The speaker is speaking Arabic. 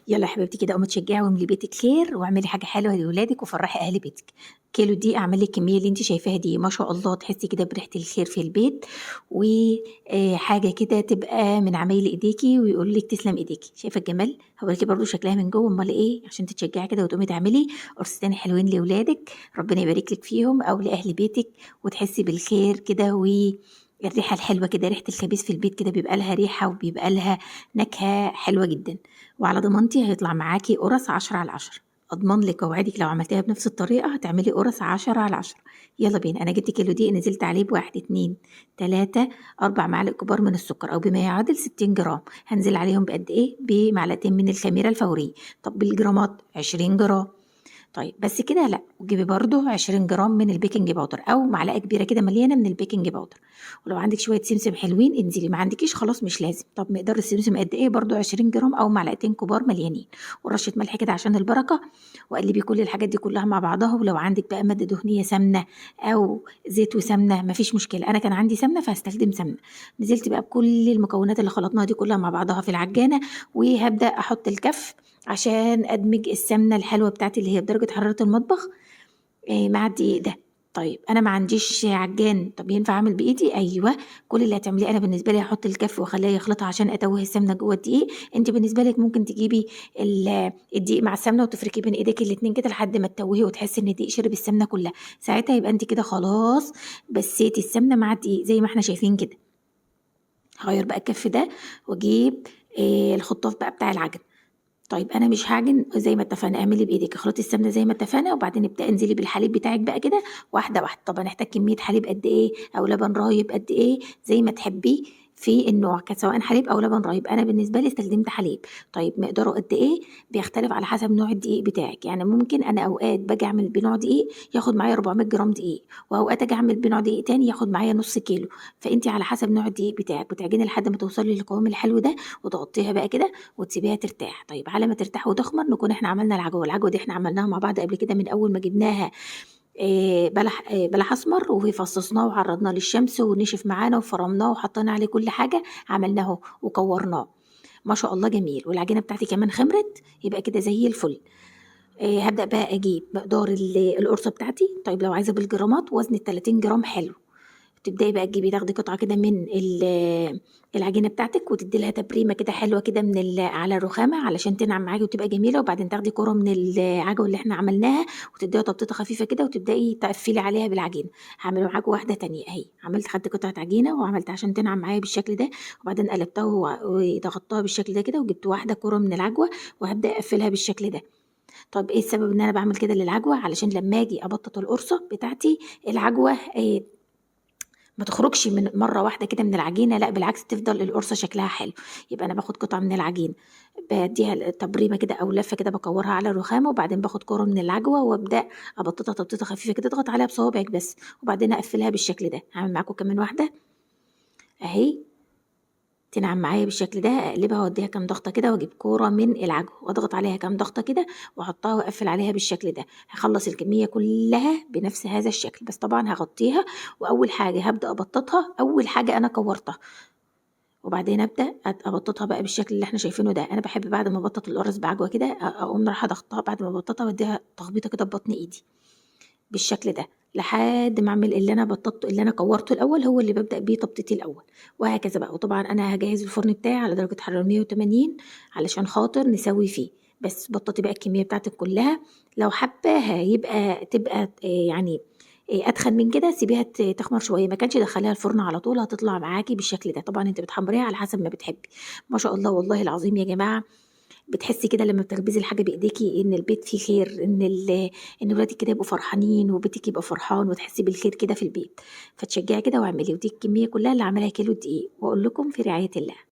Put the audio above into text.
يلا يا حبيبتي كده قومي تشجعي واملي بيتك خير واعملي حاجه حلوه لولادك وفرحي اهل بيتك. كيلو دي اعمل لك الكميه اللي انت شايفاها دي، ما شاء الله تحسي كده بريحه الخير في البيت، وحاجه كده تبقى من عمايل ايديكي ويقول لك تسلم ايديكي. شايفه الجمال؟ هوريكي برضو شكلها من جوه، امال ايه، عشان تتشجعي كده وتقومي تعملي قرصتين حلوين لاولادك، ربنا يبارك لك فيهم، او لاهل بيتك، وتحسي بالخير كده الريحه الحلوه كده، ريحه الخبيز في البيت كده بيبقى لها ريحه وبيبقى لها نكهه حلوه جدا. وعلى ضمانتي هيطلع معاكي قرص 10/10. اضمن لك اوعدك لو عملتيها بنفس الطريقه هتعملي قرص 10/10. يلا بينا، انا جبت كيلو دقيق نزلت عليه بواحد اتنين تلاتة 4 معالق كبار من السكر، او بما يعادل 60 جرام. هنزل عليهم بقد ايه؟ بمعلقتين من الخميره الفوريه. طب بالجرامات 20 جرام. طيب بس كده لا، وجيبي برضو 20 جرام من البيكنج باودر، او معلقه كبيره كده مليانه من البيكنج باودر. ولو عندك شويه سمسم حلوين انزلي، ما عندكيش خلاص مش لازم. طب مقدار السمسم قد ايه؟ برضو 20 جرام او معلقتين كبار مليانين، ورشه ملح كده عشان البركه. وقلبي كل الحاجات دي كلها مع بعضها. ولو عندك بقى ماده دهنيه سمنه او زيت وسمنه مفيش مشكله، انا كان عندي سمنه فهستخدم سمنه. نزلت بقى بكل المكونات اللي خلطناها دي كلها مع بعضها في العجانه، وهبدا احط الكف عشان ادمج السمنه الحلوه بتاعتي اللي هي بدرجه حراره المطبخ مع الدقيق ده. طيب انا ما عنديش عجان، طب ينفع اعمل بايدي؟ ايوه. كل اللي هتعمليه، انا بالنسبه لي هحط الكف واخليه يخلطها عشان اتوه السمنه جوه الدقيق. انت بالنسبه لك ممكن تجيبي الدقيق مع السمنه وتفركي بين ايديك الاتنين كده لحد ما تتوهي وتحسي ان الدقيق شرب السمنه كلها. ساعتها يبقى انت كده خلاص بسيتي السمنه مع الدقيق زي ما احنا شايفين كده. هغير بقى الكف ده واجيب الخطاف بقى بتاع العجن. طيب انا مش هاعجن زي ما اتفقنا، اعملي بايدك اخلطي السمنه زي ما اتفقنا، وبعدين ابداي انزلي بالحليب بتاعك بقى كده واحده واحده. طب هنحتاج كميه حليب قد ايه او لبن رايب قد ايه زي ما تحبيه في النوع، سواء حليب او لبن رايب. انا بالنسبه لي استخدمت حليب. طيب مقداره قد ايه؟ بيختلف على حسب نوع الدقيق بتاعك. يعني ممكن انا اوقات باجي اعمل بنوع دقيق ياخد معايا 400 جرام دقيق، واوقات اجي اعمل بنوع دقيق تاني ياخد معايا نص كيلو. فانت على حسب نوع الدقيق بتاعك بتعجني لحد ما توصلي للقوام الحلو ده، وتغطيها بقى كده وتسيبيها ترتاح. طيب على ما ترتاح وتخمر نكون احنا عملنا العجوه. العجوه دي احنا عملناها مع بعض قبل كده من اول ما جبناها بلح اسمر، وفصصناه وعرضناه للشمس ونشف معانا وفرمناه وحطينا عليه كل حاجه عملناه وكورناه. ما شاء الله جميل. والعجينه بتاعتي كمان خمرت، يبقى كده زي الفل. هبدا بقى اجيب مقدار القرصه بتاعتي. طيب لو عايزه بالجرامات، وزن ال 30 جرام حلو. تبدأي بقى تجيبي تاخدي قطعة كده من العجينة بتاعتك، وتدي لها تبريمة كده حلوة كده على الرخامة علشان تنعم معاكي وتبقى جميلة. وبعدين تاخدي كرة من العجوة اللي احنا عملناها وتديها تبطيطة خفيفة كده، وتبدأي تقفلي عليها بالعجينة. هعمل معاكي واحدة تانية اهي. عملت خدت قطعة عجينة وعملت عشان تنعم معايا بالشكل ده، وبعدين قلبتها وضغطتها بالشكل ده كده، وجبت واحدة كرة من العجوة وهبدأ اقفلها بالشكل ده. طب ايه السبب ان انا بعمل كده للعجوة؟ علشان لما اجي ابطط القرصة بتاعتي العجوة ما تخرجش من مرة واحدة كده من العجينة، لا بالعكس تفضل القرصة شكلها حلو. يبقى أنا باخد قطعة من العجين بديها تبريمة كده أو لفة كده بكورها على الرخامة، وبعدين باخد كرة من العجوة وابدأ أبططها تبطيطة خفيفة كده، اضغط عليها بصوابعك بس، وبعدين أقفلها بالشكل ده. هعمل معاكم كمان واحدة أهي تنعم معايا بالشكل ده. اقلبها واديها كام ضغطه كده، واجيب كوره من العجوه واضغط عليها كام ضغطه كده واحطها واقفل عليها بالشكل ده. هخلص الكميه كلها بنفس هذا الشكل، بس طبعا هغطيها. واول حاجه هبدا ابططها، اول حاجه انا كورتها، وبعدين ابدا ابططها بقى بالشكل اللي احنا شايفينه ده. انا بحب بعد ما ابطط القرص بعجوه كده اقوم رايحه ضغطها بعد ما ابططها واديها تخبيطه كده ببطن ايدي بالشكل ده، لحد ما اعمل اللي انا بططته اللي انا كورته الاول هو اللي ببدا بيه تبطيطي الاول، وهكذا بقى. وطبعا انا هجهز الفرن بتاعي على درجه حراره 180 علشان خاطر نسوي فيه. بس بططي بقى الكميه بتاعتك كلها. لو حباها تبقى يعني اتخن من كده سيبيها تخمر شويه، ما كانش دخليها الفرن على طول هتطلع معاكي بالشكل ده. طبعا انت بتحمريها على حسب ما بتحبي. ما شاء الله والله العظيم يا جماعه، بتحسي كده لما بتخبزي الحاجه بايديكي ان البيت فيه خير، ان ولادك كده يبقوا فرحانين وبيتك يبقى فرحان، وتحسي بالخير كده في البيت. فتشجعي كده واعملي. ودي الكميه كلها اللي عملها كيلو دقيق، واقول لكم في رعايه الله.